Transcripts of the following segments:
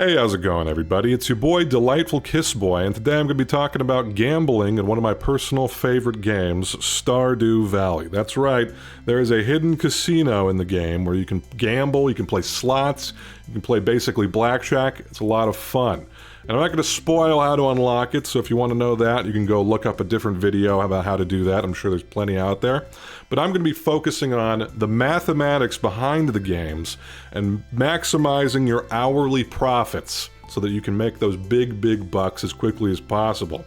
Hey, how's it going, everybody? It's your boy, Delightful Kiss Boy, and today I'm going to be talking about gambling in one of my personal favorite games, Stardew Valley. That's right, there is a hidden casino in the game where you can gamble, you can play slots, you can play basically blackjack. It's a lot of fun. And I'm not going to spoil how to unlock it, so if you want to know that, you can go look up a different video about how to do that. I'm sure there's plenty out there. But I'm going to be focusing on the mathematics behind the games and maximizing your hourly profits so that you can make those big bucks as quickly as possible.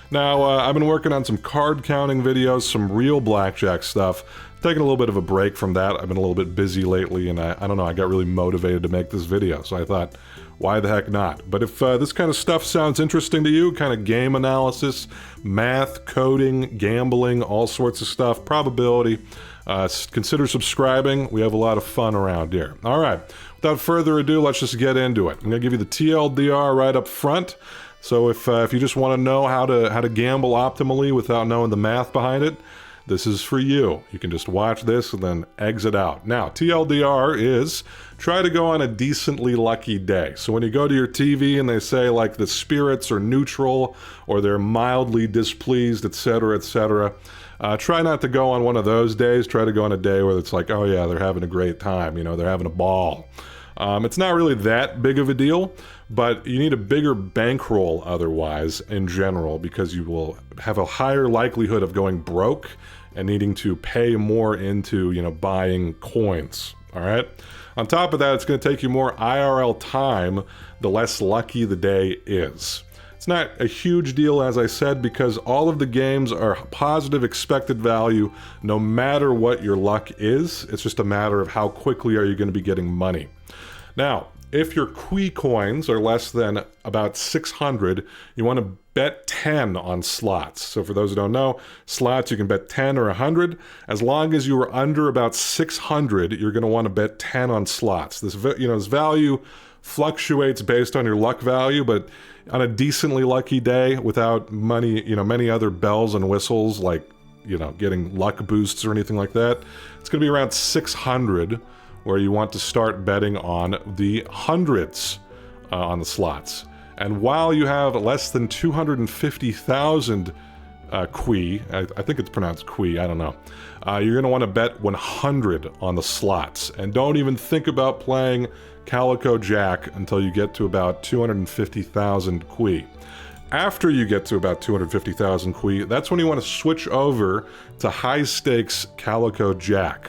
Now, I've been working on some card counting videos, some real blackjack stuff. Taking a little bit of a break from that. I've been a little bit busy lately, and I don't know, I got really motivated to make this video, so I thought, why the heck not? But if this kind of stuff sounds interesting to you, kind of game analysis, math, coding, gambling, all sorts of stuff, probability, consider subscribing. We have a lot of fun around here. All right, without further ado, let's just get into it. I'm going to give you the TLDR right up front. So if you just want to know how to gamble optimally without knowing the math behind it, this is for you. You can just watch this and then exit out. Now, TLDR is try to go on a decently lucky day. So when you go to your TV and they say like the spirits are neutral or they're mildly displeased, etc., etc., try not to go on one of those days. Try to go on a day where it's like, oh yeah, they're having a great time. You know, they're having a ball. It's not really that big of a deal, but you need a bigger bankroll otherwise in general because you will have a higher likelihood of going broke and needing to pay more into, you know, buying coins, all right? On top of that, it's going to take you more IRL time the less lucky the day is. It's not a huge deal, as I said, because all of the games are positive expected value no matter what your luck is. It's just a matter of how quickly are you going to be getting money. Now, if your Qui coins are less than about 600, you want to bet 10 on slots. So for those who don't know, slots you can bet 10 or 100. As long as you are under about 600, you're going to want to bet 10 on slots. This value fluctuates based on your luck value, but on a decently lucky day without money, many other bells and whistles like, getting luck boosts or anything like that, it's going to be around 600 where you want to start betting on the hundreds on the slots. And while you have less than 250,000 Qui, I think it's pronounced Qui, I don't know, you're going to want to bet 100 on the slots. And don't even think about playing CalicoJack until you get to about 250,000 Qui. After you get to about 250,000 Qui, that's when you want to switch over to high-stakes CalicoJack.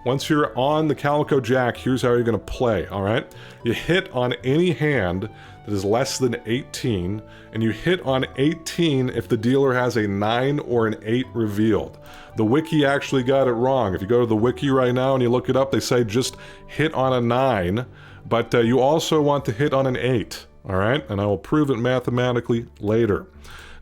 Once you're on the CalicoJack, here's how you're going to play, all right? You hit on any hand that is less than 18, and you hit on 18 if the dealer has a 9 or an 8 revealed. The wiki actually got it wrong. If you go to the wiki right now and you look it up, they say just hit on a 9, but you also want to hit on an 8, all right? And I will prove it mathematically later.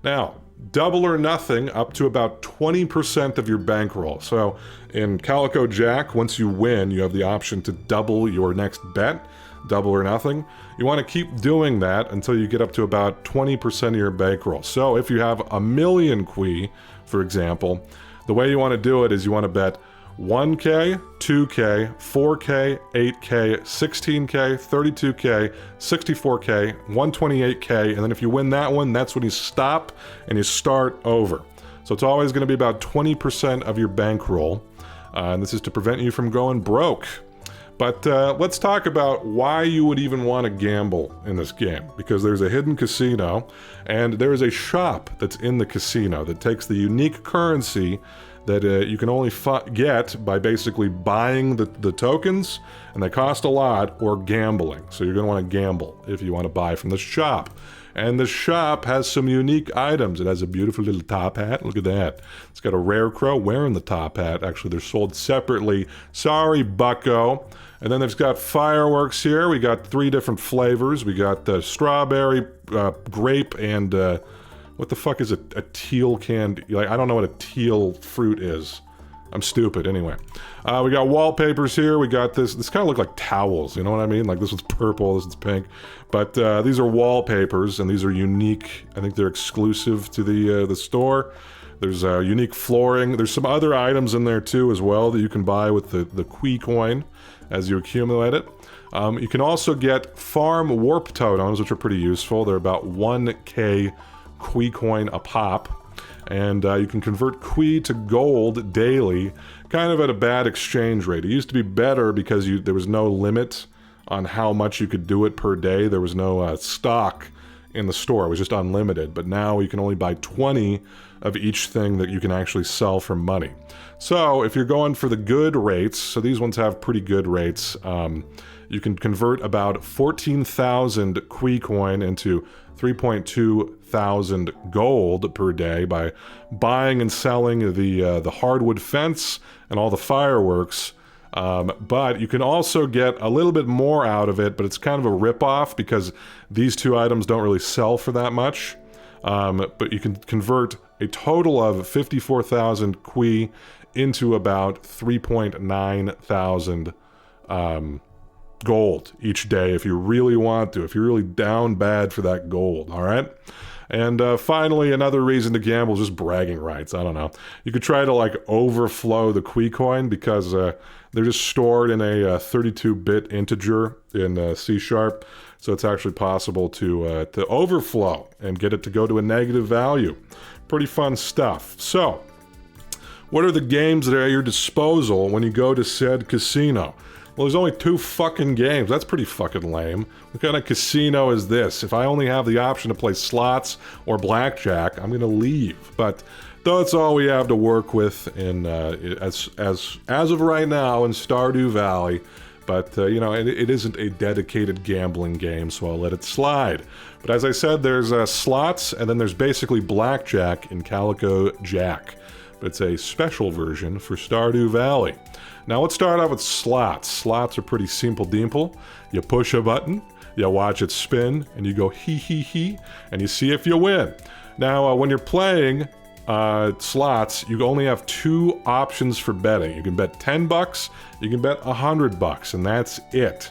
Now, double or nothing up to about 20% of your bankroll. So in CalicoJack, once you win, you have the option to double your next bet, double or nothing. You want to keep doing that until you get up to about 20% of your bankroll. So if you have 1,000,000 Qui, for example, the way you want to do it is you want to bet 1K, 2K, 4K, 8K, 16K, 32K, 64K, 128K, and then if you win that one, that's when you stop and you start over. So it's always going to be about 20% of your bankroll, and this is to prevent you from going broke. But let's talk about why you would even want to gamble in this game, because there's a hidden casino, and there is a shop that's in the casino that takes the unique currency that you can only get by basically buying the tokens, and they cost a lot, or gambling. So you're going to want to gamble if you want to buy from the shop. And the shop has some unique items. It has a beautiful little top hat. Look at that. It's got a rare crow wearing the top hat. Actually, they're sold separately. Sorry, bucko. And then they've got fireworks here. We got 3 different flavors. We got strawberry, grape, and what the fuck is a teal candy? Like, I don't know what a teal fruit is. I'm stupid, anyway. We got wallpapers here. We got this kind of look like towels, you know what I mean? Like this one's purple, this one's pink. But these are wallpapers, and these are unique. I think they're exclusive to the store. There's unique flooring. There's some other items in there too as well that you can buy with the Qui coin as you accumulate it. You can also get farm warp totems, which are pretty useful. They're about 1k Qui coin a pop. And you can convert Qui to gold daily, kind of at a bad exchange rate. It used to be better because there was no limit on how much you could do it per day. There was no stock in the store. It was just unlimited. But now you can only buy 20 of each thing that you can actually sell for money. So if you're going for the good rates, so these ones have pretty good rates, you can convert about 14,000 Qui coin into 3.2 thousand gold per day by buying and selling the hardwood fence and all the fireworks. But you can also get a little bit more out of it, but it's kind of a rip-off because these two items don't really sell for that much. But you can convert a total of 54,000 Qui into about 3.9 thousand gold each day if you really want to, if you're really down bad for that gold, all right? And finally, another reason to gamble is just bragging rights. I don't know. You could try to like overflow the Qui coin because they're just stored in a 32-bit integer in C#. So it's actually possible to overflow and get it to go to a negative value. Pretty fun stuff. So, what are the games that are at your disposal when you go to said casino? Well, there's only 2 fucking games. That's pretty fucking lame. What kind of casino is this? If I only have the option to play slots or blackjack, I'm gonna leave. But that's all we have to work with in as of right now in Stardew Valley. But you know, it isn't a dedicated gambling game, so I'll let it slide. But as I said, there's slots, and then there's basically blackjack in CalicoJack. But it's a special version for Stardew Valley. Now let's start out with slots. Slots are pretty simple-dimple. You push a button, you watch it spin, and you go hee, and you see if you win. Now, when you're playing slots, you only have 2 options for betting. You can bet $10, you can bet $100, and that's it.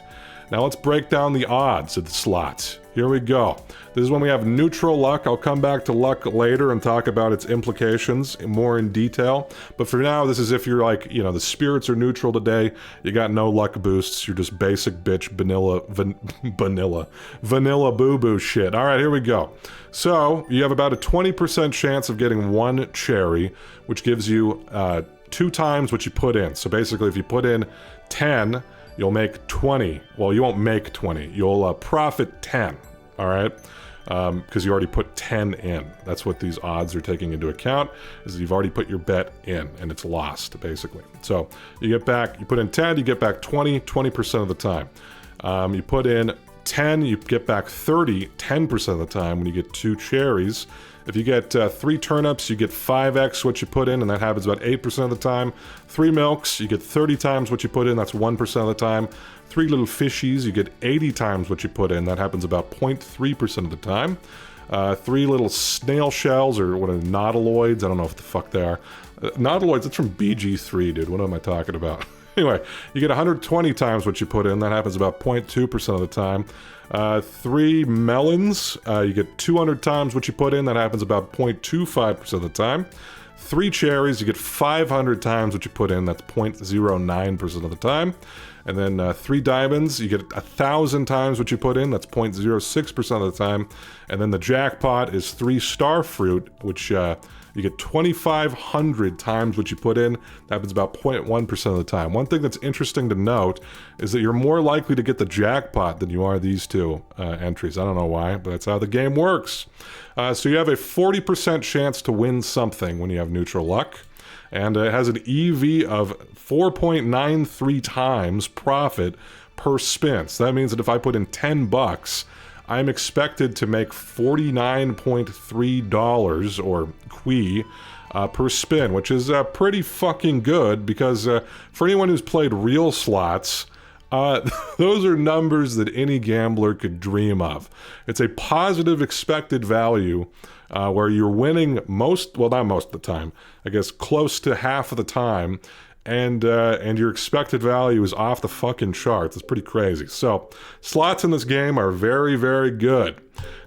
Now let's break down the odds of the slots. Here we go. This is when we have neutral luck. I'll come back to luck later and talk about its implications more in detail. But for now, this is if you're like, you know, the spirits are neutral today. You got no luck boosts. You're just basic bitch vanilla boo-boo shit. All right, here we go. So you have about a 20% chance of getting 1 cherry, which gives you 2 times what you put in. So basically, if you put in 10, you'll make 20. Well, you won't make 20. You'll profit 10, all right? Because you already put 10 in. That's what these odds are taking into account, is that you've already put your bet in, and it's lost, basically. So you get back, you put in 10, you get back 20% of the time. You put in 10, you get back 30, 10% of the time when you get 2 cherries. If you get 3 turnips, you get 5x what you put in, and that happens about 8% of the time. 3 milks, you get 30 times what you put in, that's 1% of the time. 3 little fishies, you get 80 times what you put in, that happens about 0.3% of the time. 3 little snail shells, or what are nautiloids, I don't know what the fuck they are. Nautiloids, that's from BG3, dude, what am I talking about? Anyway, you get 120 times what you put in, that happens about 0.2% of the time. 3 melons, you get 200 times what you put in, that happens about 0.25% of the time. 3 cherries, you get 500 times what you put in, that's 0.09% of the time. And then 3 diamonds, you get 1,000 times what you put in, that's 0.06% of the time. And then the jackpot is 3 star fruit, which you get 2,500 times what you put in. That happens about 0.1% of the time. One thing that's interesting to note is that you're more likely to get the jackpot than you are these 2 entries. I don't know why, but that's how the game works. So you have a 40% chance to win something when you have neutral luck. And it has an EV of 4.93 times profit per spin. So that means that if I put in $10, I'm expected to make $49.3 or Qui per spin, which is pretty fucking good because for anyone who's played real slots, those are numbers that any gambler could dream of. It's a positive expected value where you're winning not most of the time, I guess close to half of the time, and your expected value is off the fucking charts. It's pretty crazy. So, slots in this game are very, very good.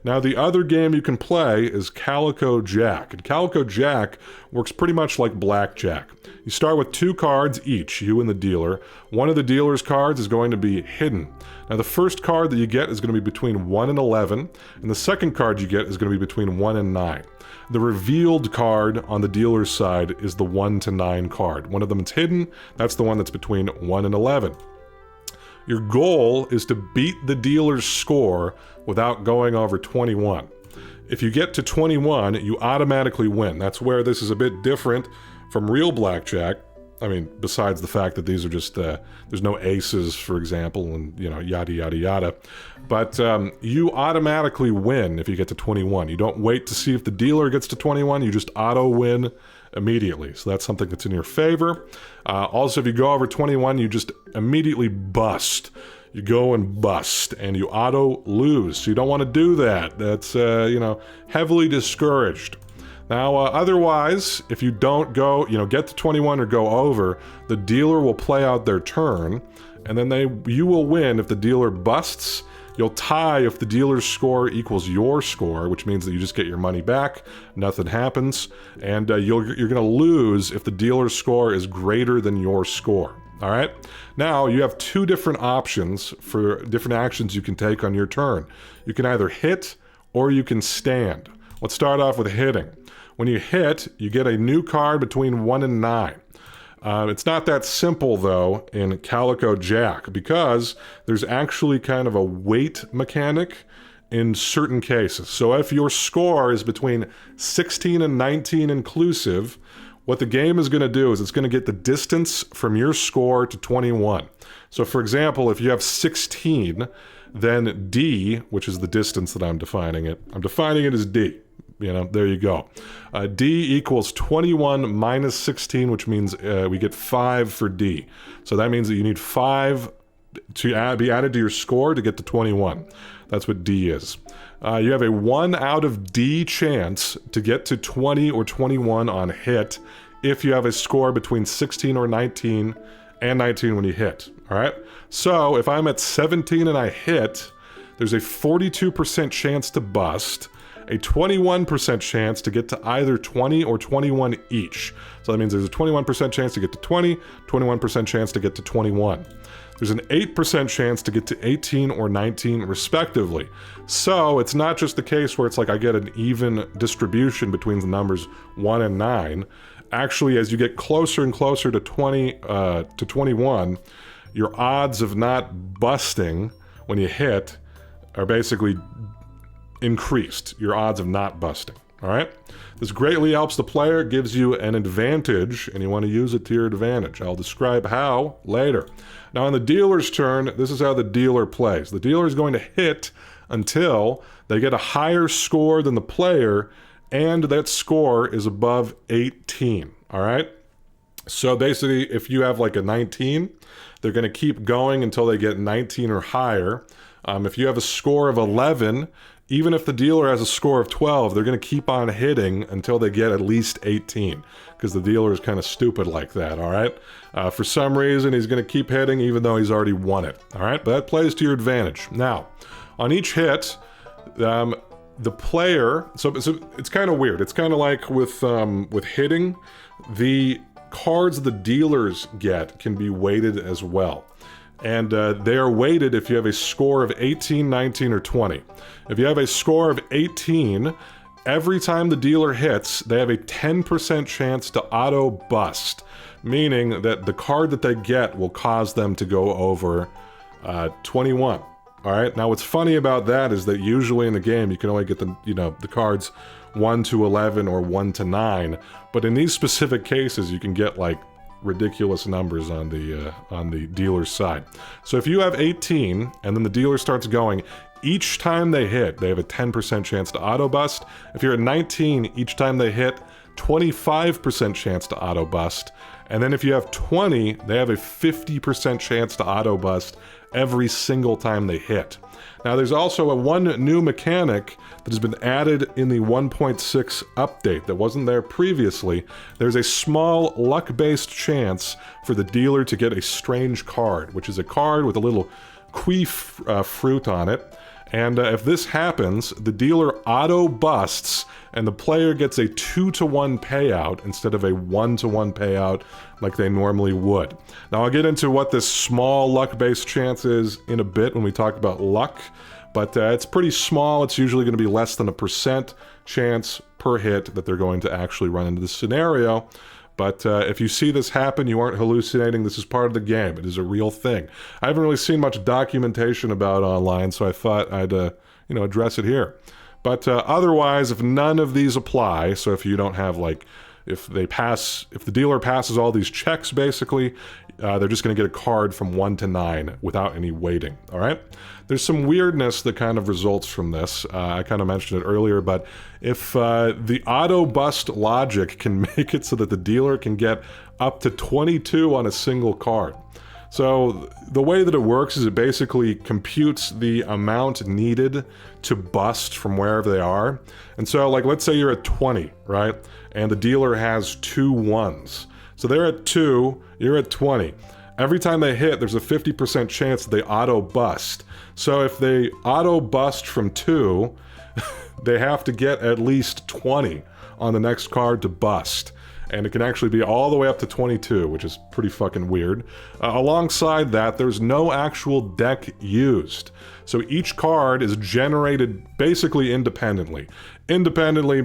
Now, the other game you can play is CalicoJack. And CalicoJack works pretty much like blackjack. You start with 2 cards each, you and the dealer. One of the dealer's cards is going to be hidden. Now, the first card that you get is going to be between 1 and 11, and the second card you get is going to be between 1 and 9. The revealed card on the dealer's side is the 1 to 9 card. One of them is hidden, that's the one that's between 1 and 11. Your goal is to beat the dealer's score without going over 21. If you get to 21, you automatically win. That's where this is a bit different from real blackjack. I mean, besides the fact that these are just, there's no aces, for example, and, you know, yada, yada, yada. But you automatically win if you get to 21. You don't wait to see if the dealer gets to 21. You just auto-win immediately. So that's something that's in your favor. Also, if you go over 21, you just immediately bust. You go and bust, and you auto-lose. So you don't want to do that. That's, you know, heavily discouraged. Now, otherwise, if you don't go, you know, get to 21 or go over, the dealer will play out their turn, and then you will win if the dealer busts. You'll tie if the dealer's score equals your score, which means that you just get your money back, nothing happens, and you're going to lose if the dealer's score is greater than your score. All right? Now, you have 2 different options for different actions you can take on your turn. You can either hit or you can stand. Let's start off with hitting. When you hit, you get a new card between 1 and 9. It's not that simple, though, in CalicoJack, because there's actually kind of a weight mechanic in certain cases. So if your score is between 16 and 19 inclusive, what the game is going to do is it's going to get the distance from your score to 21. So, for example, if you have 16, then D, which is the distance that I'm defining it as D. You know, there you go. D equals 21 minus 16, which means we get 5 for D. So that means that you need 5 to be added to your score to get to 21. That's what D is. You have a 1 out of D chance to get to 20 or 21 on hit if you have a score between 16 or 19 and 19 when you hit. All right? So if I'm at 17 and I hit, there's a 42% chance to bust, a 21% chance to get to either 20 or 21 each. So that means there's a 21% chance to get to 20, 21% chance to get to 21. There's an 8% chance to get to 18 or 19 respectively. So it's not just the case where it's like I get an even distribution between the numbers 1 and 9. Actually, as you get closer and closer to 20 to 21, your odds of not busting when you hit are basically increased, your odds of not busting. All right? This greatly helps the player, gives you an advantage, and you want to use it to your advantage. I'll describe how later. Now, on the dealer's turn, this is how the dealer plays. The dealer is going to hit until they get a higher score than the player, and that score is above 18. All right? So basically, if you have like a 19, they're going to keep going until they get 19 or higher. If you have a score of 11, even if the dealer has a score of 12, they're going to keep on hitting until they get at least 18, because the dealer is kind of stupid like that, all right? For some reason, he's going to keep hitting even though he's already won it, all right? But that plays to your advantage. Now, on each hit, the player... So it's kind of weird. It's kind of like with hitting, the cards the dealers get can be weighted as well. And they are weighted if you have a score of 18, 19, or 20. If you have a score of 18, every time the dealer hits, they have a 10% chance to auto-bust, meaning that the card that they get will cause them to go over 21. All right? Now, what's funny about that is that usually in the game, you can only get the cards 1 to 11 or 1 to 9. But in these specific cases, you can get, like, ridiculous numbers on the dealer's side. So if you have 18 and then the dealer starts going, each time they hit, they have a 10% chance to auto bust. If you're at 19, each time they hit, 25% chance to auto bust. And then if you have 20, they have a 50% chance to auto bust every single time they hit. Now, there's also one new mechanic that has been added in the 1.6 update that wasn't there previously. There's a small luck-based chance for the dealer to get a strange card, which is a card with a little fruit on it. And if this happens, the dealer auto-busts, and the player gets a 2-to-1 payout instead of a 1-to-1 payout like they normally would. Now, I'll get into what this small luck-based chance is in a bit when we talk about luck, but it's pretty small. It's usually going to be less than a % chance per hit that they're going to actually run into this scenario. But if you see this happen, you aren't hallucinating. This is part of the game. It is a real thing. I haven't really seen much documentation about it online, so I thought I'd address it here. But otherwise, if none of these apply, so if you don't have, like, if the dealer passes all these checks, basically, they're just going to get a card from 1 to 9 without any waiting, all right? There's some weirdness that kind of results from this. I kind of mentioned it earlier, but if the auto-bust logic can make it so that the dealer can get up to 22 on a single card. So the way that it works is it basically computes the amount needed to bust from wherever they are. And so, like, let's say you're at 20, right? And the dealer has 2 1s. So they're at 2, you're at 20. Every time they hit, there's a 50% chance that they auto-bust. So if they auto-bust from 2, they have to get at least 20 on the next card to bust. And it can actually be all the way up to 22, which is pretty fucking weird. Alongside that, there's no actual deck used. So each card is generated basically independently. Independently,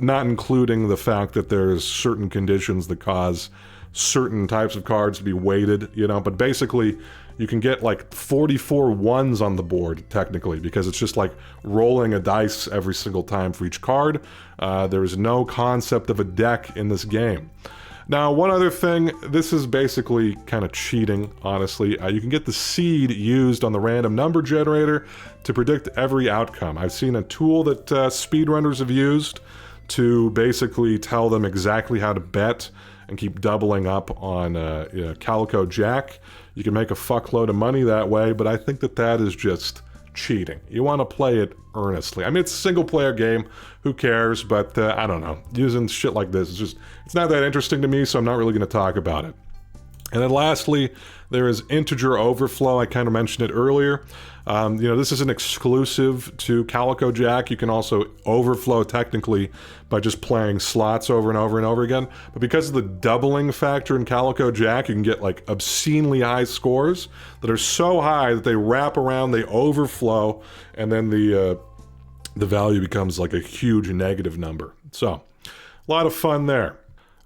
not including the fact that there's certain conditions that cause certain types of cards to be weighted, but basically you can get like 44 1s on the board, technically, because it's just like rolling a dice every single time for each card. There is no concept of a deck in this game. Now, one other thing, this is basically kind of cheating, honestly. You can get the seed used on the random number generator to predict every outcome. I've seen a tool that speedrunners have used to basically tell them exactly how to bet and keep doubling up on CalicoJack. You can make a fuckload of money that way, but I think that is just cheating. You want to play it earnestly. I mean, it's a single-player game. Who cares? But I don't know. Using shit like this, it's not that interesting to me, so I'm not really going to talk about it. And then lastly, there is integer overflow. I kind of mentioned it earlier. This isn't exclusive to CalicoJack. You can also overflow technically by just playing slots over and over and over again. But because of the doubling factor in CalicoJack, you can get like obscenely high scores that are so high that they wrap around, they overflow, and then the value becomes like a huge negative number. So, a lot of fun there.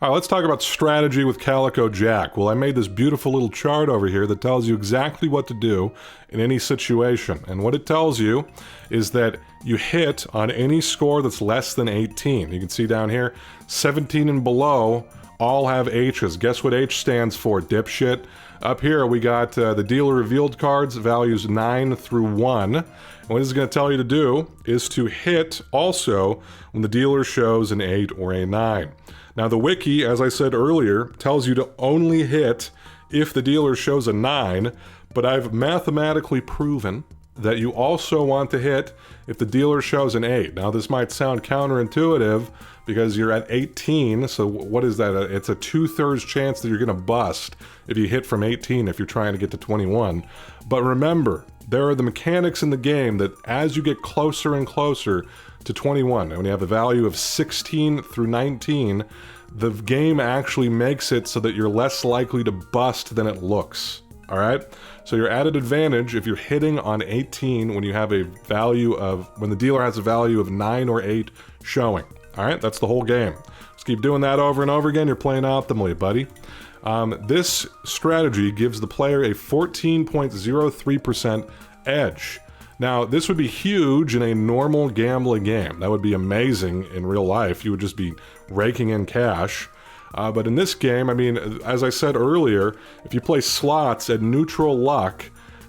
All right, let's talk about strategy with CalicoJack. Well, I made this beautiful little chart over here that tells you exactly what to do in any situation. And what it tells you is that you hit on any score that's less than 18. You can see down here, 17 and below all have H's. Guess what H stands for, dipshit? Up here, we got the dealer revealed cards, values 9 through 1. And what it's going to tell you to do is to hit also when the dealer shows an 8 or a 9. Now, the wiki, as I said earlier, tells you to only hit if the dealer shows a 9, but I've mathematically proven that you also want to hit if the dealer shows an 8. Now, this might sound counterintuitive because you're at 18, so what is that? It's a 2/3 chance that you're going to bust if you hit from 18 if you're trying to get to 21. But remember, there are the mechanics in the game that as you get closer and closer to 21, and when you have a value of 16 through 19, the game actually makes it so that you're less likely to bust than it looks. All right? So your added advantage if you're hitting on 18 when you have a value of, when the dealer has a value of 9 or 8 showing. All right? That's the whole game. Just keep doing that over and over again. You're playing optimally, buddy. This strategy gives the player a 14.03% edge. Now, this would be huge in a normal gambling game. That would be amazing in real life. You would just be raking in cash. But in this game, I mean, as I said earlier, if you play slots at neutral luck,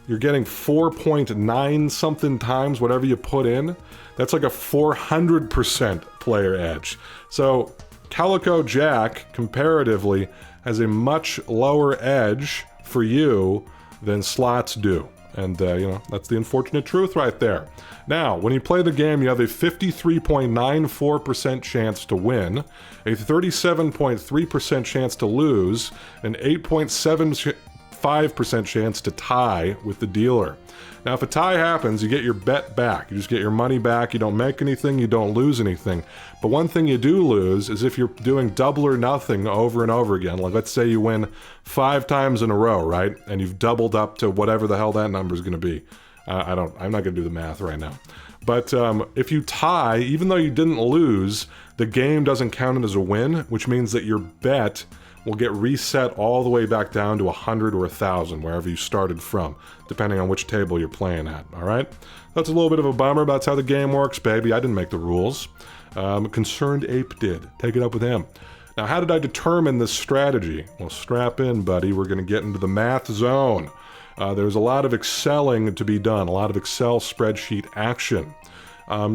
you're getting 4.9 something times whatever you put in. That's like a 400% player edge. So CalicoJack, comparatively, has a much lower edge for you than slots do. And, that's the unfortunate truth right there. Now, when you play the game, you have a 53.94% chance to win, a 37.3% chance to lose, an 8.7% 5% chance to tie with the dealer. Now, if a tie happens, you get your bet back. You just get your money back. You don't make anything. You don't lose anything. But one thing you do lose is if you're doing double or nothing over and over again. Like, let's say you win 5 times in a row, right? And you've doubled up to whatever the hell that number is going to be. I'm not going to do the math right now. But if you tie, even though you didn't lose, the game doesn't count it as a win, which means that your bet will get reset all the way back down to 100 or 1,000, wherever you started from, depending on which table you're playing at, all right? That's a little bit of a bummer, but that's how the game works, baby. I didn't make the rules. Concerned Ape did. Take it up with him. Now, how did I determine this strategy? Well, strap in, buddy. We're going to get into the math zone. There's a lot of Excelling to be done, a lot of Excel spreadsheet action.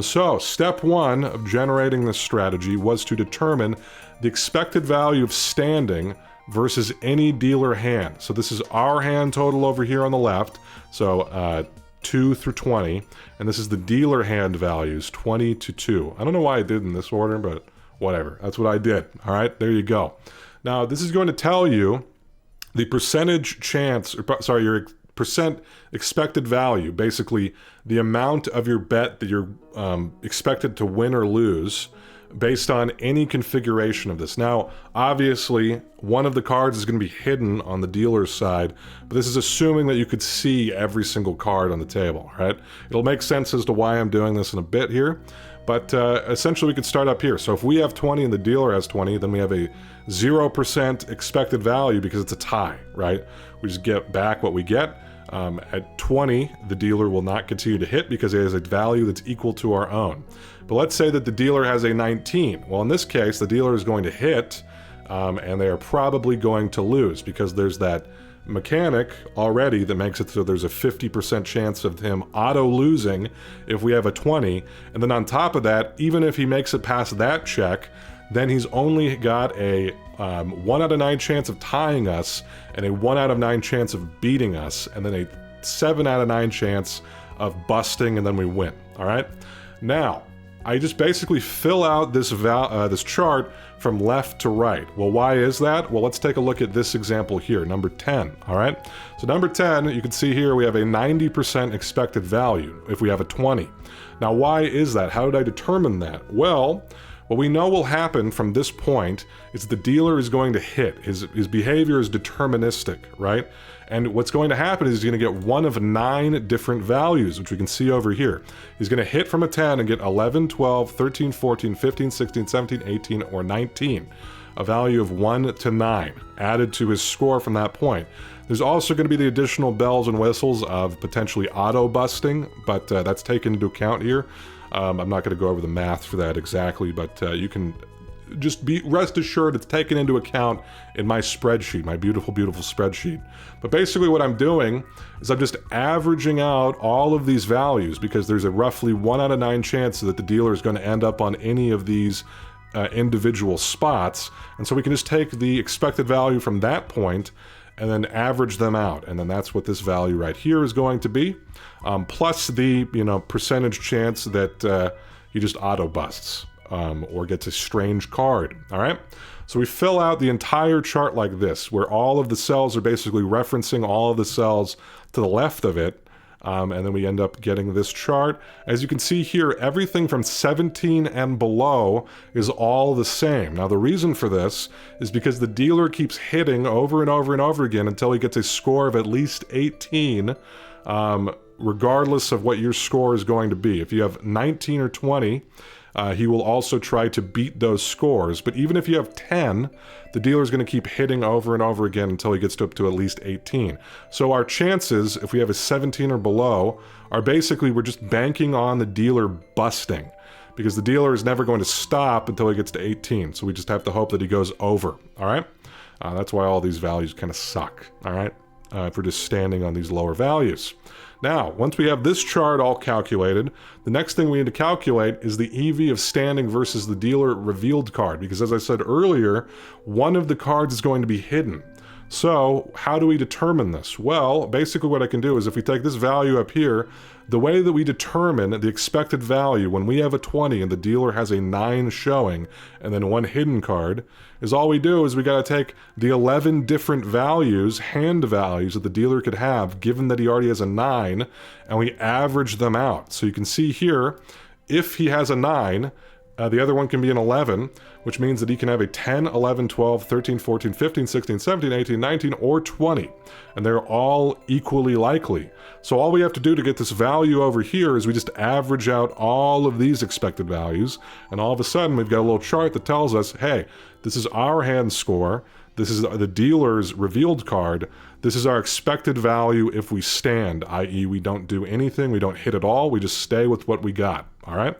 So, step 1 of generating this strategy was to determine the expected value of standing versus any dealer hand. So this is our hand total over here on the left, so 2 through 20, and this is the dealer hand values, 20 to 2. I don't know why I did in this order, but whatever. That's what I did. All right, there you go. Now, this is going to tell you the percentage chance, your percent expected value, basically the amount of your bet that you're expected to win or lose based on any configuration of this. Now, obviously, one of the cards is going to be hidden on the dealer's side, but this is assuming that you could see every single card on the table, right? It'll make sense as to why I'm doing this in a bit here, but essentially we could start up here. So if we have 20 and the dealer has 20, then we have a 0% expected value because it's a tie, right? We just get back what we get. At 20, the dealer will not continue to hit because it has a value that's equal to our own. But let's say that the dealer has a 19. Well, in this case, the dealer is going to hit, and they are probably going to lose because there's that mechanic already that makes it so there's a 50% chance of him auto-losing if we have a 20. And then on top of that, even if he makes it past that check, then he's only got a 1 out of 9 chance of tying us and a 1 out of 9 chance of beating us, and then a 7 out of 9 chance of busting, and then we win. All right? Now, I just basically fill out this chart from left to right. Well, why is that? Well, let's take a look at this example here, number 10, all right? So number 10, you can see here we have a 90% expected value if we have a 20. Now, why is that? How did I determine that? Well, what we know will happen from this point is the dealer is going to hit. His behavior is deterministic, right? And what's going to happen is he's going to get one of 9 different values, which we can see over here. He's going to hit from a 10 and get 11, 12, 13, 14, 15, 16, 17, 18, or 19. A value of 1 to 9 added to his score from that point. There's also going to be the additional bells and whistles of potentially auto-busting, but that's taken into account here. I'm not going to go over the math for that exactly, but you can just rest assured it's taken into account in my spreadsheet, my beautiful, beautiful spreadsheet. But basically what I'm doing is I'm just averaging out all of these values because there's a roughly 1 out of 9 chance that the dealer is going to end up on any of these individual spots. And so we can just take the expected value from that point and then average them out. And then that's what this value right here is going to be, plus the percentage chance that he just auto busts or gets a strange card, all right? So we fill out the entire chart like this, where all of the cells are basically referencing all of the cells to the left of it, and then we end up getting this chart. As you can see here, everything from 17 and below is all the same. Now, the reason for this is because the dealer keeps hitting over and over and over again until he gets a score of at least 18, regardless of what your score is going to be. If you have 19 or 20, he will also try to beat those scores. But even if you have 10, the dealer is going to keep hitting over and over again until he gets up to at least 18. So our chances, if we have a 17 or below, are basically we're just banking on the dealer busting, because the dealer is never going to stop until he gets to 18. So we just have to hope that he goes over, all right? That's why all these values kind of suck, all right? If we're just standing on these lower values. Now, once we have this chart all calculated, the next thing we need to calculate is the EV of standing versus the dealer revealed card, because as I said earlier, one of the cards is going to be hidden. So how do we determine this? Well, basically what I can do is if we take this value up here, the way that we determine the expected value when we have a 20 and the dealer has a 9 showing and then 1 hidden card is all we do is we got to take the 11 different values, hand values that the dealer could have given that he already has a 9, and we average them out. So you can see here, if he has a 9, the other one can be an 11, which means that he can have a 10, 11, 12, 13, 14, 15, 16, 17, 18, 19, or 20. And they're all equally likely. So all we have to do to get this value over here is we just average out all of these expected values, and all of a sudden we've got a little chart that tells us, hey, this is our hand score, this is the dealer's revealed card, this is our expected value if we stand, i.e. we don't do anything, we don't hit at all, we just stay with what we got, all right?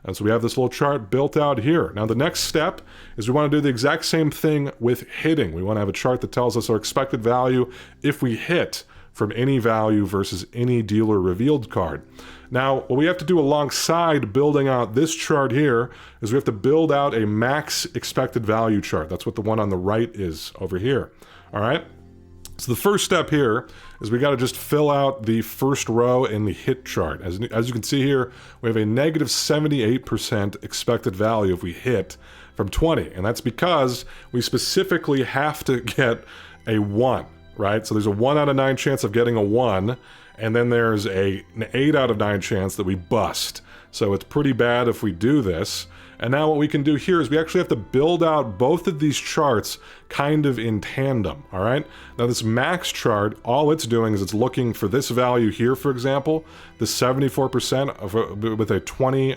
And so we have this little chart built out here. Now the next step is we want to do the exact same thing with hitting. We want to have a chart that tells us our expected value if we hit from any value versus any dealer revealed card. Now, what we have to do alongside building out this chart here is we have to build out a max expected value chart. That's what the one on the right is over here. All right? So the first step here is we got to just fill out the first row in the hit chart. As you can see here, we have a negative 78% expected value if we hit from 20. And that's because we specifically have to get a 1, right? So there's a 1 out of 9 chance of getting a 1, and then there's an 8 out of 9 chance that we bust. So it's pretty bad if we do this. And now what we can do here is we actually have to build out both of these charts kind of in tandem, all right? Now this max chart, all it's doing is it's looking for this value here, for example, the 74% with a 20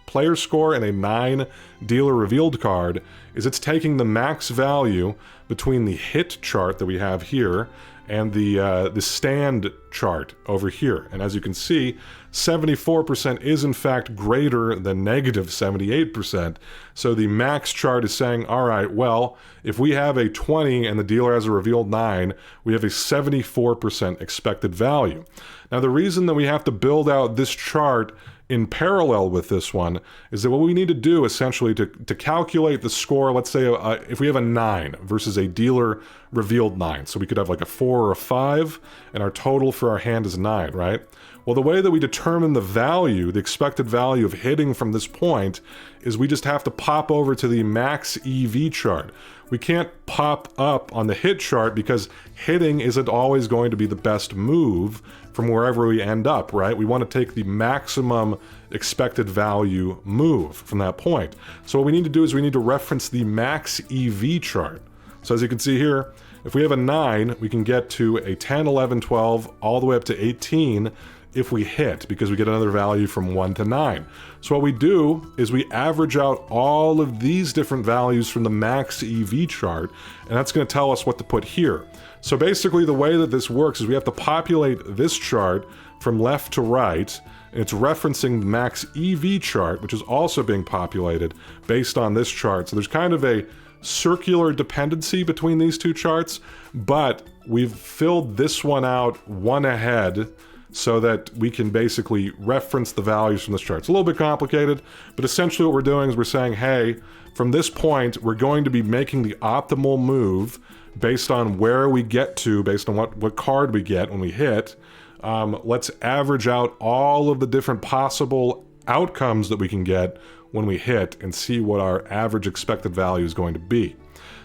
player score and a 9 dealer revealed card, is it's taking the max value between the hit chart that we have here and the stand chart over here. And as you can see, 74% is in fact greater than negative 78%. So the max chart is saying, all right, well, if we have a 20 and the dealer has a revealed 9, we have a 74% expected value. Now the reason that we have to build out this chart in parallel with this one is that what we need to do essentially to calculate the score, let's say if we have a 9 versus a dealer revealed 9, so we could have like a 4 or a 5, and our total for our hand is 9, right? Well, the way that we determine the value, the expected value of hitting from this point, is we just have to pop over to the max EV chart. We can't pop up on the hit chart because hitting isn't always going to be the best move from wherever we end up, right? We want to take the maximum expected value move from that point. So what we need to do is we need to reference the max EV chart. So as you can see here, if we have a 9, we can get to a 10, 11, 12, all the way up to 18 if we hit, because we get another value from 1 to 9. So what we do is we average out all of these different values from the max EV chart, and that's going to tell us what to put here. So basically the way that this works is we have to populate this chart from left to right, and it's referencing the max EV chart, which is also being populated based on this chart. So there's kind of a circular dependency between these two charts, but we've filled this one out one ahead so that we can basically reference the values from this chart. It's a little bit complicated, but essentially what we're doing is we're saying, hey, from this point, we're going to be making the optimal move based on where we get to, based on what card we get when we hit. Let's average out all of the different possible outcomes that we can get when we hit and see what our average expected value is going to be.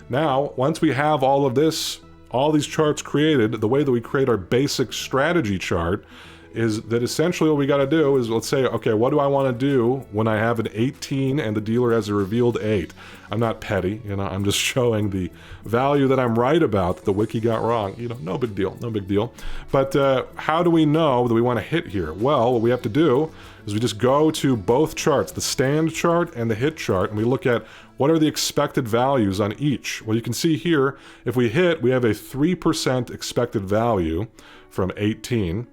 Now, once we have all of this, all these charts created, the way that we create our basic strategy chart is that essentially what we got to do is, let's say, okay, what do I want to do when I have an 18 and the dealer has a revealed 8? I'm not petty, you know, I'm just showing the value that I'm right about, that the wiki got wrong. You know, no big deal, no big deal. But how do we know that we want to hit here? Well, what we have to do is we just go to both charts, the stand chart and the hit chart, and we look at what are the expected values on each. Well, you can see here, if we hit, we have a 3% expected value from 18.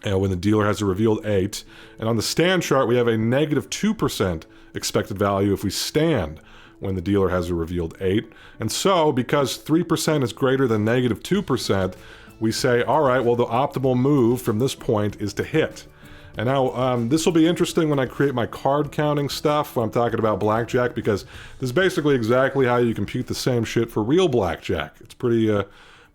When the dealer has a revealed 8. And on the stand chart, we have a negative 2% expected value if we stand when the dealer has a revealed 8. And so, because 3% is greater than negative 2%, we say, all right, well, the optimal move from this point is to hit. And now, this will be interesting when I create my card counting stuff, when I'm talking about blackjack, because this is basically exactly how you compute the same shit for real blackjack. It's pretty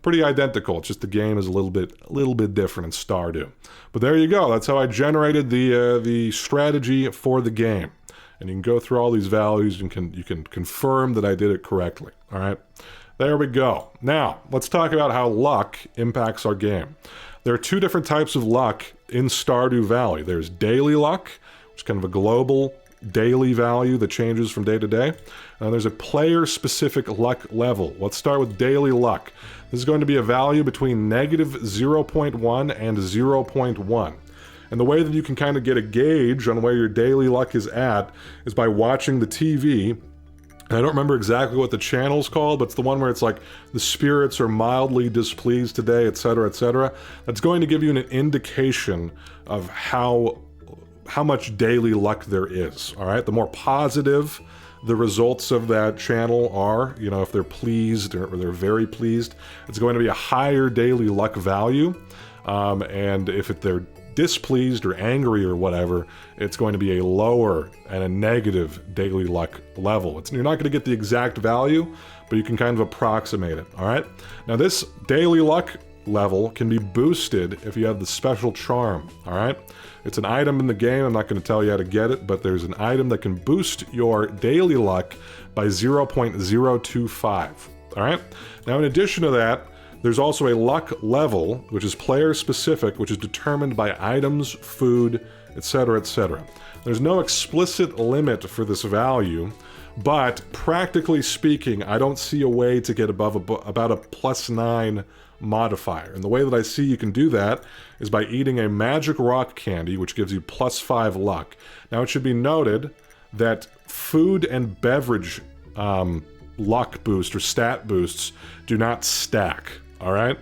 identical. It's just the game is a little bit different in Stardew. But there you go. That's how I generated the strategy for the game. And you can go through all these values and you can confirm that I did it correctly. All right. There we go. Now, let's talk about how luck impacts our game. There are two different types of luck in Stardew Valley. There's daily luck, which is kind of a global daily value that changes from day to day. And there's a player-specific luck level. Let's start with daily luck. This is going to be a value between negative 0.1 and 0.1. And the way that you can kind of get a gauge on where your daily luck is at is by watching the TV. I don't remember exactly what the channel's called, but it's the one where it's like the spirits are mildly displeased today, etc., etc. That's going to give you an indication of how much daily luck there is, all right? The more positive the results of that channel are, you know, if they're pleased or they're very pleased, it's going to be a higher daily luck value. And if they're displeased or angry or whatever, it's going to be a lower and a negative daily luck level. You're not going to get the exact value, but you can kind of approximate it, all right? Now this daily luck level can be boosted if you have the special charm, all right? It's an item in the game. I'm not going to tell you how to get it, but there's an item that can boost your daily luck by 0.025, all right? Now in addition to that, there's also a luck level, which is player-specific, which is determined by items, food, etc., etc. There's no explicit limit for this value, but practically speaking, I don't see a way to get above about a +9 modifier. And the way that I see you can do that is by eating a magic rock candy, which gives you +5 luck. Now, it should be noted that food and beverage luck boost or stat boosts do not stack. All right.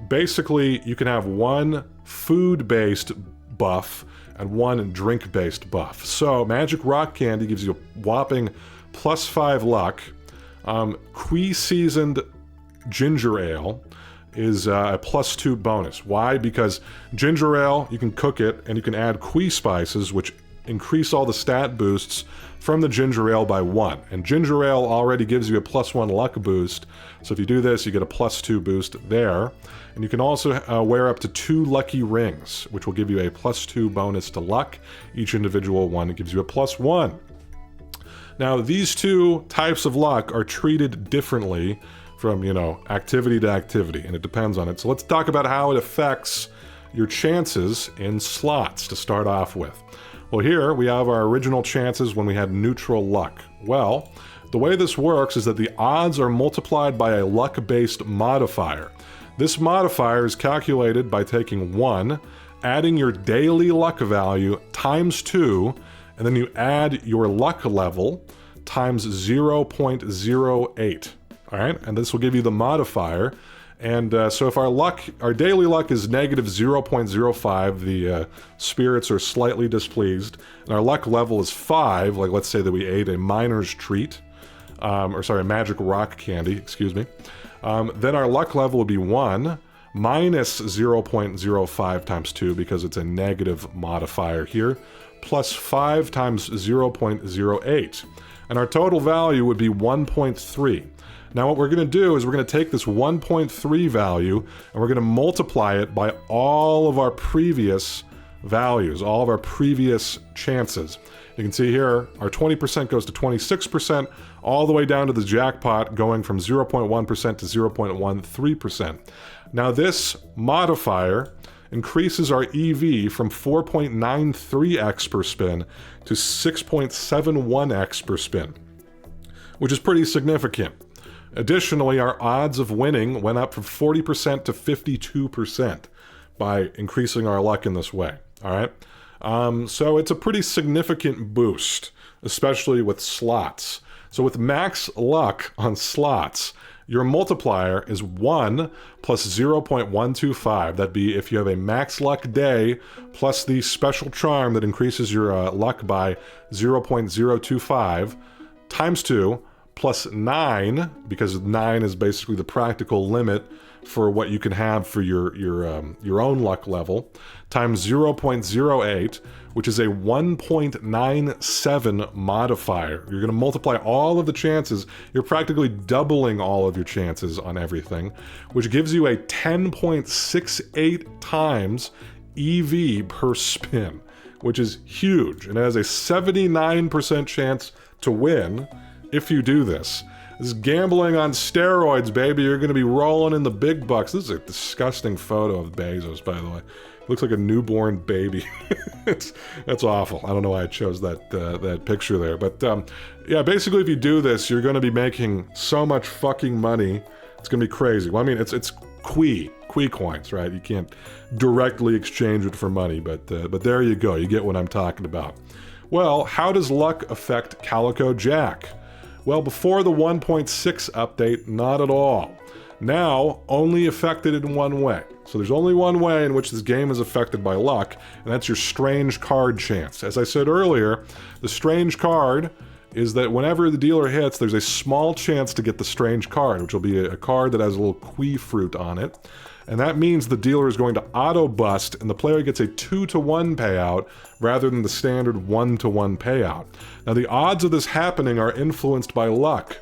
Basically, you can have one food-based buff and one drink-based buff. So, Magic Rock Candy gives you a whopping +5 luck. Quee-seasoned ginger ale is a +2 bonus. Why? Because ginger ale, you can cook it and you can add quee spices, which increase all the stat boosts from the ginger ale by 1. And ginger ale already gives you a +1 luck boost. So if you do this, you get a +2 boost there. And you can also wear up to 2 lucky rings, which will give you a +2 bonus to luck. Each individual one gives you a +1. Now, these two types of luck are treated differently from, you know, activity to activity, and it depends on it. So let's talk about how it affects your chances in slots to start off with. Well, here we have our original chances when we had neutral luck. Well, the way this works is that the odds are multiplied by a luck-based modifier. This modifier is calculated by taking 1, adding your daily luck value times 2, and then you add your luck level times 0.08. All right, and this will give you the modifier. And so if our daily luck is negative 0.05, the spirits are slightly displeased, and our luck level is 5, like let's say that we ate a miner's treat, a magic rock candy, excuse me, then our luck level would be 1 minus 0.05 times 2, because it's a negative modifier here, plus 5 times 0.08. And our total value would be 1.3. Now what we're going to do is we're going to take this 1.3 value and we're going to multiply it by all of our previous values, all of our previous chances. You can see here our 20% goes to 26%, all the way down to the jackpot going from 0.1% to 0.13%. Now this modifier increases our EV from 4.93x per spin to 6.71x per spin, which is pretty significant. Additionally, our odds of winning went up from 40% to 52% by increasing our luck in this way, all right? So it's a pretty significant boost, especially with slots. So with max luck on slots, your multiplier is 1 plus 0.125. That'd be if you have a max luck day plus the special charm that increases your luck by 0.025 times 2 plus 9, because 9 is basically the practical limit for what you can have for your own luck level, times 0.08, which is a 1.97 modifier. You're going to multiply all of the chances. You're practically doubling all of your chances on everything, which gives you a 10.68 times EV per spin, which is huge. And it has a 79% chance to win if you do this. This is gambling on steroids, baby. You're going to be rolling in the big bucks. This is a disgusting photo of Bezos, by the way. Looks like a newborn baby. That's awful. I don't know why I chose that picture there. But yeah, basically if you do this, you're going to be making so much fucking money. It's going to be crazy. Well, I mean, it's Qui coins, right? You can't directly exchange it for money, but there you go. You get what I'm talking about. Well, how does luck affect CalicoJack? Well, before the 1.6 update, not at all. Now, only affected in one way. So there's only one way in which this game is affected by luck, and that's your strange card chance. As I said earlier, the strange card is that whenever the dealer hits, there's a small chance to get the strange card, which will be a card that has a little Qui fruit on it. And that means the dealer is going to auto-bust, and the player gets a 2-to-1 payout rather than the standard 1-to-1 payout. Now, the odds of this happening are influenced by luck.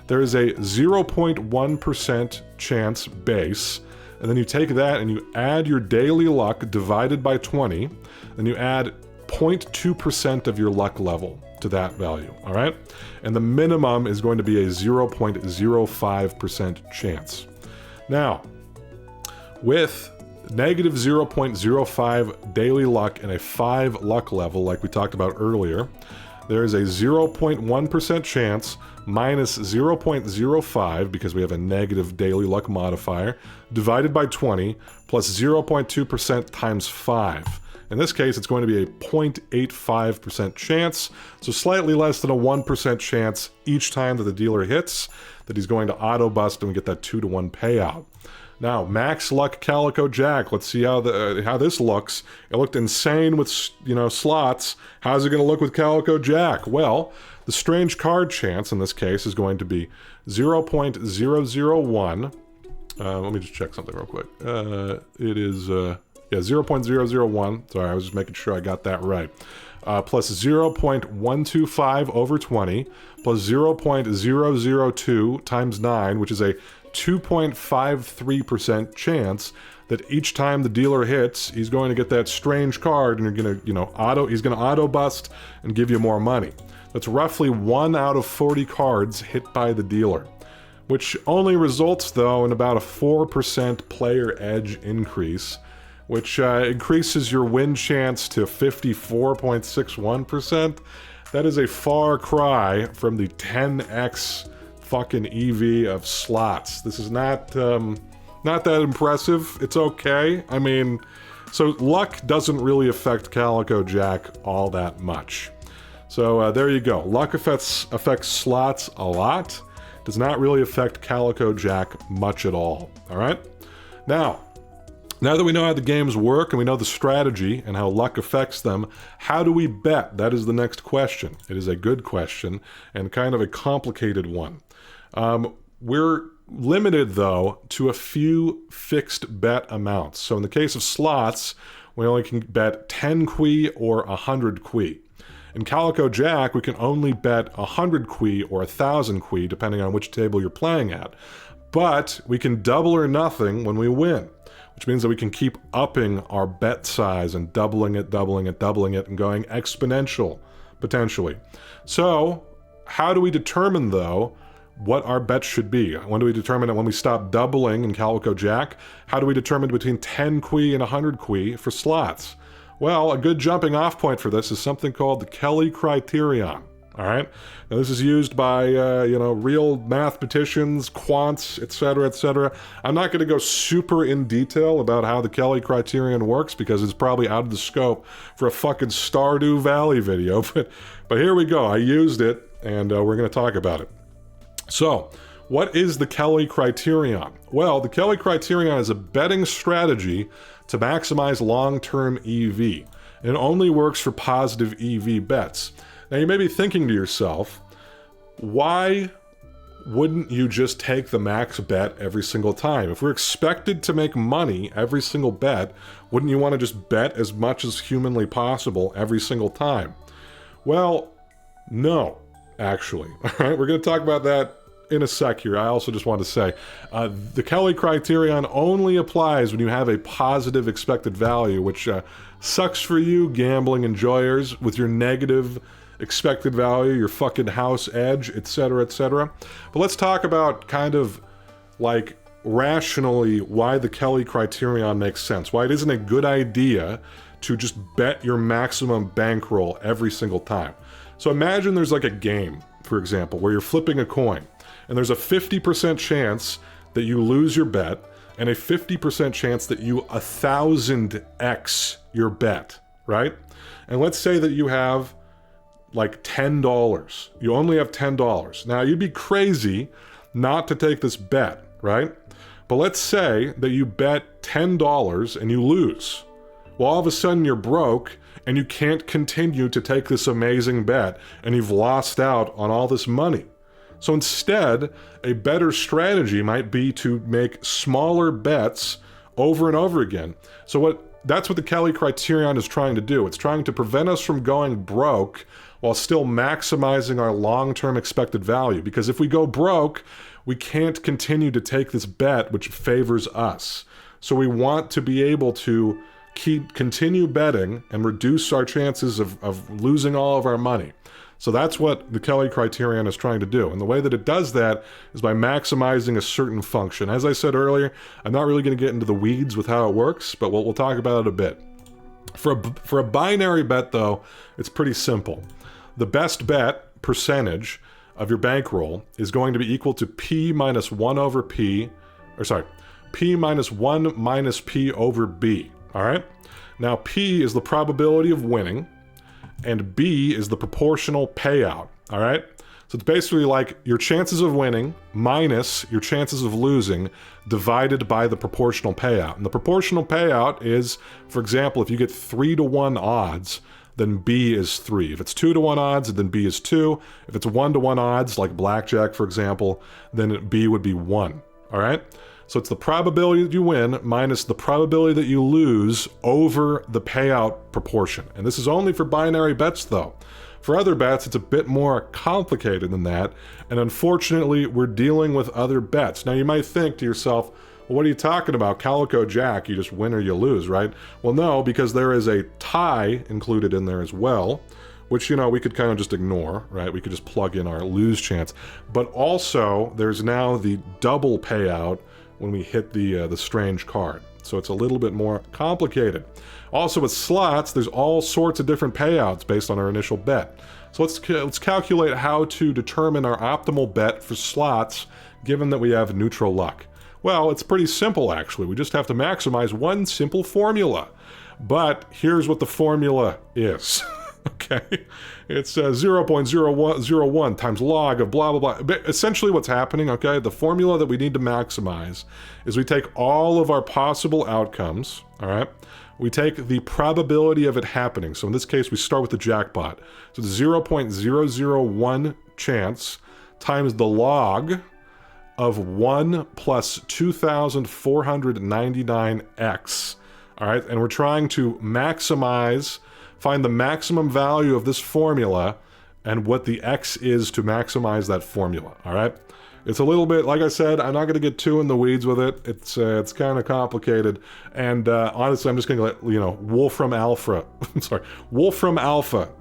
There is a 0.1% chance base, and then you take that and you add your daily luck divided by 20, and you add 0.2% of your luck level to that value, all right? And the minimum is going to be a 0.05% chance. Now, with negative 0.05 daily luck and a 5 luck level, like we talked about earlier, there is a 0.1% chance minus 0.05, because we have a negative daily luck modifier, divided by 20, plus 0.2% times 5. In this case, it's going to be a 0.85% chance, so slightly less than a 1% chance each time that the dealer hits that he's going to auto-bust and we get that 2-to-1 payout. Now, max luck CalicoJack. Let's see how this looks. It looked insane with, slots. How's it going to look with CalicoJack? Well, the strange card chance in this case is going to be 0.001. Let me just check something real quick. It is 0.001. Sorry, I was just making sure I got that right. Plus 0.125 over 20, plus 0.002 times 9, which is a 2.53% chance that each time the dealer hits, he's going to get that strange card, and you're gonna, he's gonna auto bust and give you more money. That's roughly 1 out of 40 cards hit by the dealer, which only results though in about a 4% player edge increase, which increases your win chance to 54.61%. That is a far cry from the 10x fucking EV of slots. This is not that impressive. It's okay. I mean, so luck doesn't really affect CalicoJack all that much. So there you go. Luck affects slots a lot. Does not really affect CalicoJack much at all. All right? Now that we know how the games work and we know the strategy and how luck affects them, how do we bet? That is the next question. It is a good question and kind of a complicated one. We're limited, though, to a few fixed bet amounts. So in the case of slots, we only can bet 10 Qui or 100 Qui. In CalicoJack, we can only bet 100 Qui or 1,000 Qui, depending on which table you're playing at. But we can double or nothing when we win, which means that we can keep upping our bet size and doubling it, and going exponential, potentially. So how do we determine, though, what our bets should be? When do we determine it? When we stop doubling in CalicoJack? How do we determine between 10 Qui and 100 Qui for slots? Well, a good jumping off point for this is something called the Kelly criterion. All right? Now, this is used by, real mathematicians, quants, etc., etc. I'm not going to go super in detail about how the Kelly criterion works because it's probably out of the scope for a fucking Stardew Valley video. But here we go. I used it, and we're going to talk about it. So, what is the Kelly criterion? Well, the Kelly criterion is a betting strategy to maximize long-term EV. It only works for positive EV bets. Now, you may be thinking to yourself, why wouldn't you just take the max bet every single time? If we're expected to make money every single bet, wouldn't you want to just bet as much as humanly possible every single time? Well, no, actually. All right, we're going to talk about that in a sec here. I also just want to say, the Kelly criterion only applies when you have a positive expected value, which sucks for you gambling enjoyers with your negative expected value, your fucking house edge, etc., etc. But let's talk about kind of like rationally why the Kelly criterion makes sense, why it isn't a good idea to just bet your maximum bankroll every single time. So imagine there's like a game, for example, where you're flipping a coin, and there's a 50% chance that you lose your bet, and a 50% chance that you 1,000x your bet, right? And let's say that you have like $10. You only have $10. Now, you'd be crazy not to take this bet, right? But let's say that you bet $10 and you lose. Well, all of a sudden you're broke and you can't continue to take this amazing bet and you've lost out on all this money. So instead, a better strategy might be to make smaller bets over and over again. So that's what the Kelly criterion is trying to do. It's trying to prevent us from going broke while still maximizing our long-term expected value. Because if we go broke, we can't continue to take this bet which favors us. So we want to be able to continue betting and reduce our chances of losing all of our money. So that's what the Kelly criterion is trying to do. And the way that it does that is by maximizing a certain function. As I said earlier, I'm not really going to get into the weeds with how it works, but we'll talk about it a bit. For a binary bet, though, it's pretty simple. The best bet percentage of your bankroll is going to be equal to P minus 1 over P, P minus 1 minus P over B, all right? Now, P is the probability of winning, and B is the proportional payout, all right? So it's basically like your chances of winning minus your chances of losing divided by the proportional payout. And the proportional payout is, for example, if you get 3-to-1 odds, then B is 3. If it's 2-to-1 odds, then B is 2. If it's 1-to-1 odds, like blackjack, for example, then B would be 1, all right? So it's the probability that you win minus the probability that you lose over the payout proportion. And this is only for binary bets, though. For other bets, it's a bit more complicated than that, and unfortunately, we're dealing with other bets. Now, you might think to yourself, well, what are you talking about? CalicoJack, you just win or you lose, right? Well, no, because there is a tie included in there as well, which, you know, we could kind of just ignore, right? We could just plug in our lose chance. But also, there's now the double payout when we hit the strange card. So it's a little bit more complicated. Also with slots, there's all sorts of different payouts based on our initial bet. So let's calculate how to determine our optimal bet for slots given that we have neutral luck. Well, it's pretty simple actually. We just have to maximize one simple formula. But here's what the formula is. Okay, it's 0.01 times log of blah, blah, blah. But essentially what's happening, okay, the formula that we need to maximize is we take all of our possible outcomes, all right? We take the probability of it happening. So in this case, we start with the jackpot. So it's 0.001 chance times the log of 1 plus 2,499x, all right? And we're trying to find the maximum value of this formula and what the x is to maximize that formula, all right? It's a little bit, like I said, I'm not going to get too in the weeds with it. It's kind of complicated. And honestly, I'm just going to let, Wolfram Alpha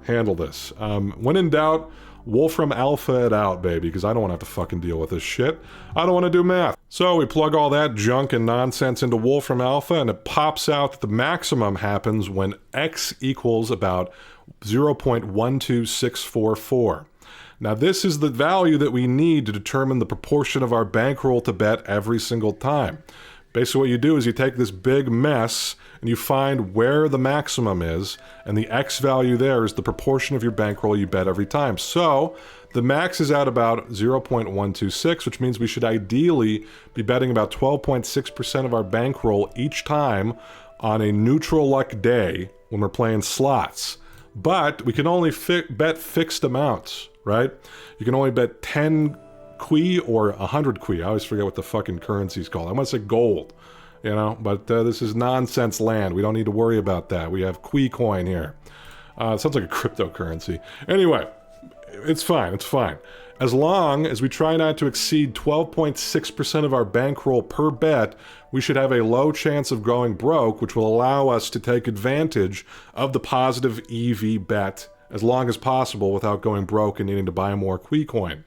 handle this. When in doubt, Wolfram Alpha it out, baby, because I don't want to have to fucking deal with this shit. I don't want to do math. So we plug all that junk and nonsense into Wolfram Alpha, and it pops out that the maximum happens when x equals about 0.12644. Now this is the value that we need to determine the proportion of our bankroll to bet every single time. Basically what you do is you take this big mess and you find where the maximum is, and the x value there is the proportion of your bankroll you bet every time. So the max is at about 0.126, which means we should ideally be betting about 12.6% of our bankroll each time on a neutral luck day when we're playing slots. But we can only bet fixed amounts, right? You can only bet 10 Qui or 100 Qui. I always forget what the fucking currency's called. I want to say gold, you know, but this is nonsense land. We don't need to worry about that. We have Qui coin here. It sounds like a cryptocurrency. Anyway, it's fine, it's fine. As long as we try not to exceed 12.6% of our bankroll per bet, we should have a low chance of going broke, which will allow us to take advantage of the positive EV bet as long as possible without going broke and needing to buy more Qui coin.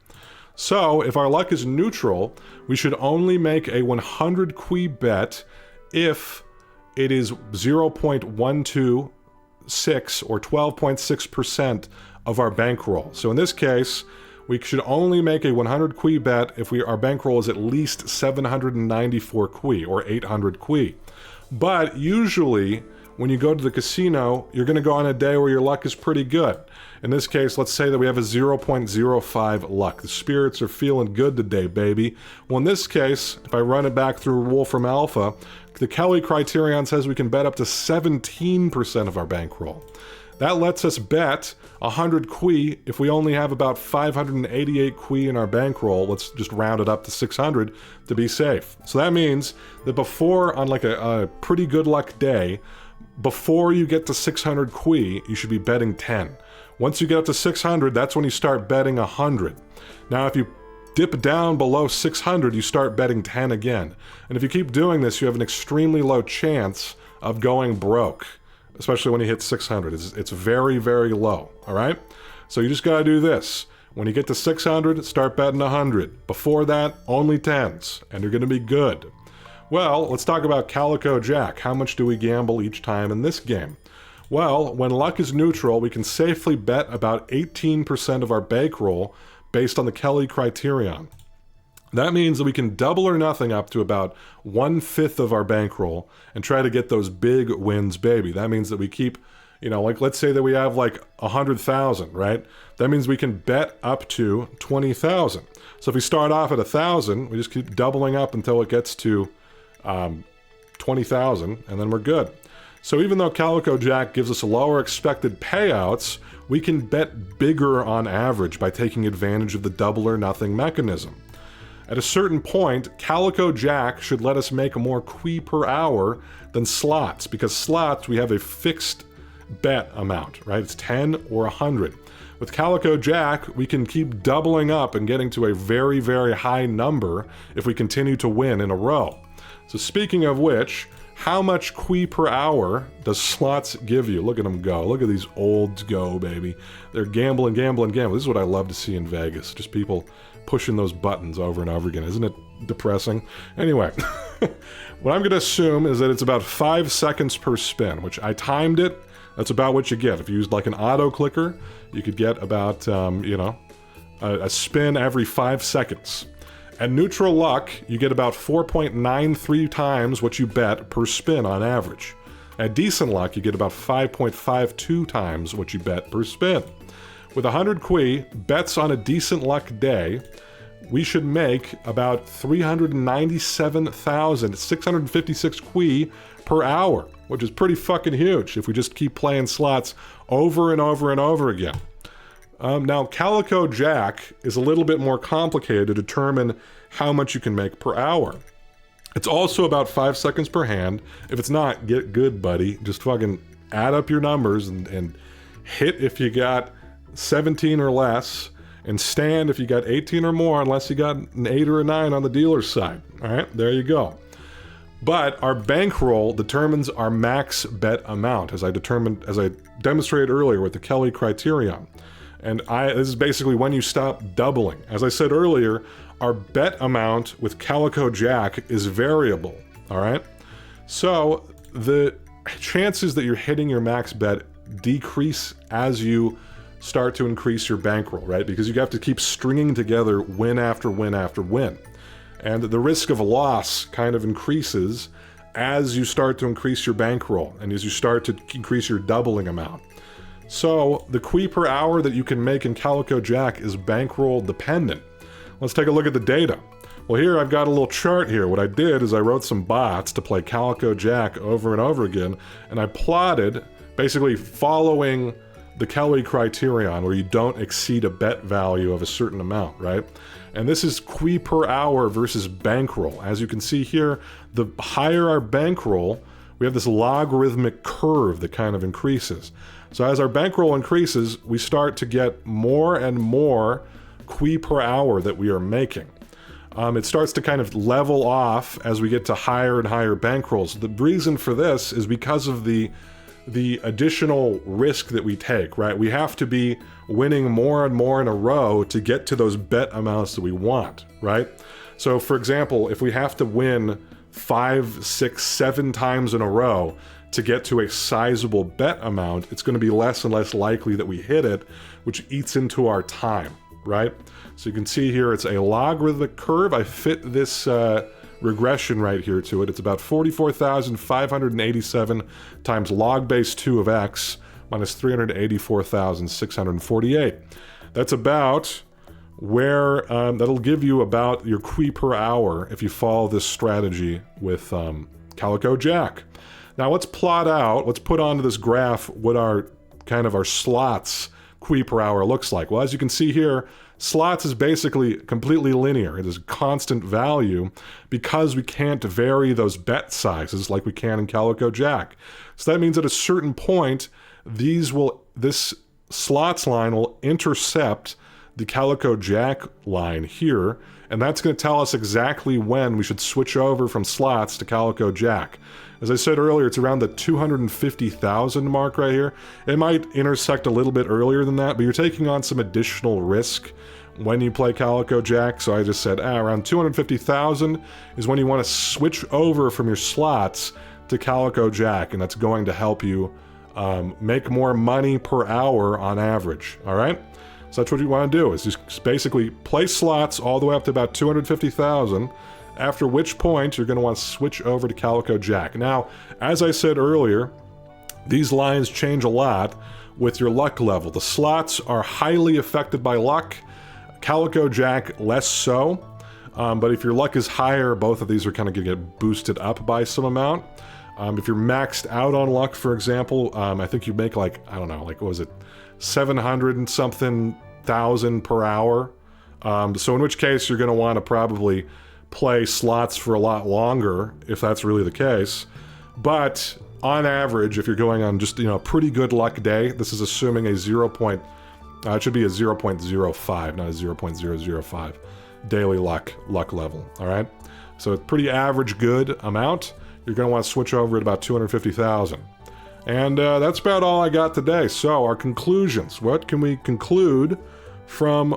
So, if our luck is neutral, we should only make a 100 Qui bet if it is 0.126 or 12.6% of our bankroll. So in this case, we should only make a 100 Qui bet if our bankroll is at least 794 Qui or 800 Qui. But usually, when you go to the casino, you're going to go on a day where your luck is pretty good. In this case, let's say that we have a 0.05 luck. The spirits are feeling good today, baby. Well, in this case, if I run it back through Wolfram Alpha, the Kelly criterion says we can bet up to 17% of our bankroll. That lets us bet 100 Qui if we only have about 588 Qui in our bankroll. Let's just round it up to 600 to be safe. So that means that before, on like a pretty good luck day, before you get to 600 Qui, you should be betting 10. Once you get up to 600, that's when you start betting 100. Now, if you dip down below 600, you start betting 10 again. And if you keep doing this, you have an extremely low chance of going broke, especially when you hit 600. It's very, very low, all right? So you just gotta do this. When you get to 600, start betting 100. Before that, only 10s, and you're gonna be good. Well, let's talk about CalicoJack. How much do we gamble each time in this game? Well, when luck is neutral, we can safely bet about 18% of our bankroll based on the Kelly criterion. That means that we can double or nothing up to about 1/5 of our bankroll and try to get those big wins, baby. That means that we keep, you know, like let's say that we have like 100,000, right? That means we can bet up to 20,000. So if we start off at 1,000, we just keep doubling up until it gets to 20,000, and then we're good. So even though CalicoJack gives us lower expected payouts, we can bet bigger on average by taking advantage of the double or nothing mechanism. At a certain point, CalicoJack should let us make more Qui per hour than slots, because slots, we have a fixed bet amount, right? It's 10 or 100. With CalicoJack, we can keep doubling up and getting to a very, very high number if we continue to win in a row. So speaking of which, how much Qui per hour does slots give you? Look at them go. Look at these olds go, baby. They're gambling, gambling, gambling. This is what I love to see in Vegas. Just people pushing those buttons over and over again. Isn't it depressing? Anyway, what I'm going to assume is that it's about 5 seconds per spin, which I timed it. That's about what you get. If you used like an auto clicker, you could get about, a spin every 5 seconds. At neutral luck, you get about 4.93 times what you bet per spin on average. At decent luck, you get about 5.52 times what you bet per spin. With 100 Qui, bets on a decent luck day, we should make about 397,656 Qui per hour, which is pretty fucking huge if we just keep playing slots over and over and over again. Now, CalicoJack is a little bit more complicated to determine how much you can make per hour. It's also about 5 seconds per hand. If it's not, get good, buddy. Just fucking add up your numbers and hit if you got 17 or less, and stand if you got 18 or more, unless you got an 8 or a 9 on the dealer's side. All right, there you go. But our bankroll determines our max bet amount, as I demonstrated earlier with the Kelly criterion. And this is basically when you stop doubling. As I said earlier, our bet amount with CalicoJack is variable, all right? So the chances that you're hitting your max bet decrease as you start to increase your bankroll, right? Because you have to keep stringing together win after win after win. And the risk of a loss kind of increases as you start to increase your bankroll and as you start to increase your doubling amount. So the Qui per hour that you can make in CalicoJack is bankroll dependent. Let's take a look at the data. Well, here I've got a little chart here. What I did is I wrote some bots to play CalicoJack over and over again, and I plotted, basically following the Kelly criterion, where you don't exceed a bet value of a certain amount, right? And this is qui per hour versus bankroll. As you can see here, the higher our bankroll, we have this logarithmic curve that kind of increases. So as our bankroll increases, we start to get more and more qui per hour that we are making. It starts to kind of level off as we get to higher and higher bankrolls. The reason for this is because of the additional risk that we take, right? We have to be winning more and more in a row to get to those bet amounts that we want, right? So for example, if we have to win 5, 6, 7 times in a row to get to a sizable bet amount, it's going to be less and less likely that we hit it, which eats into our time, right? So you can see here it's a logarithmic curve. I fit this regression right here to it. It's about 44,587 times log base 2 of x minus 384,648. That's about where, that'll give you about your qui per hour if you follow this strategy with CalicoJack. Now let's plot out, let's put onto this graph what our slots qui per hour looks like. Well, as you can see here, slots is basically completely linear. It is a constant value because we can't vary those bet sizes like we can in CalicoJack. So that means at a certain point, this slots line will intercept the CalicoJack line here, and that's going to tell us exactly when we should switch over from slots to CalicoJack. As I said earlier, it's around the 250,000 mark right here. It might intersect a little bit earlier than that, but you're taking on some additional risk when you play CalicoJack, so I just said around 250,000 is when you want to switch over from your slots to CalicoJack, and that's going to help you make more money per hour on average, all right? So that's what you want to do, is just basically play slots all the way up to about 250,000, after which point you're going to want to switch over to CalicoJack. Now, as I said earlier, these lines change a lot with your luck level. The slots are highly affected by luck, CalicoJack less so, but if your luck is higher, both of these are kind of going to get boosted up by some amount. If you're maxed out on luck, for example, I think you make like, I don't know, like what was it, 700 and something thousand per hour. So in which case you're going to want to probably play slots for a lot longer, if that's really the case. But on average, if you're going on just, a pretty good luck day, this is assuming a it should be a 0.05, not a 0.005 daily luck level, all right? So a pretty average good amount. You're going to want to switch over at about 250,000. And that's about all I got today. So our conclusions. What can we conclude from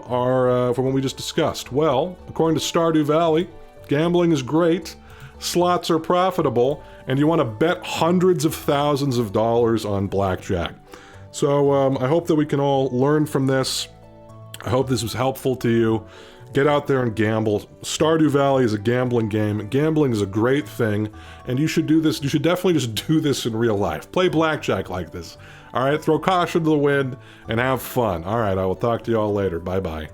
from what we just discussed? Well, according to Stardew Valley, gambling is great, slots are profitable, and you want to bet hundreds of thousands of dollars on blackjack. So I hope that we can all learn from this. I hope this was helpful to you. Get out there and gamble. Stardew Valley is a gambling game. Gambling is a great thing, and you should do this. You should definitely just do this in real life. Play blackjack like this. All right, throw caution to the wind and have fun. All right, I will talk to you all later. Bye-bye.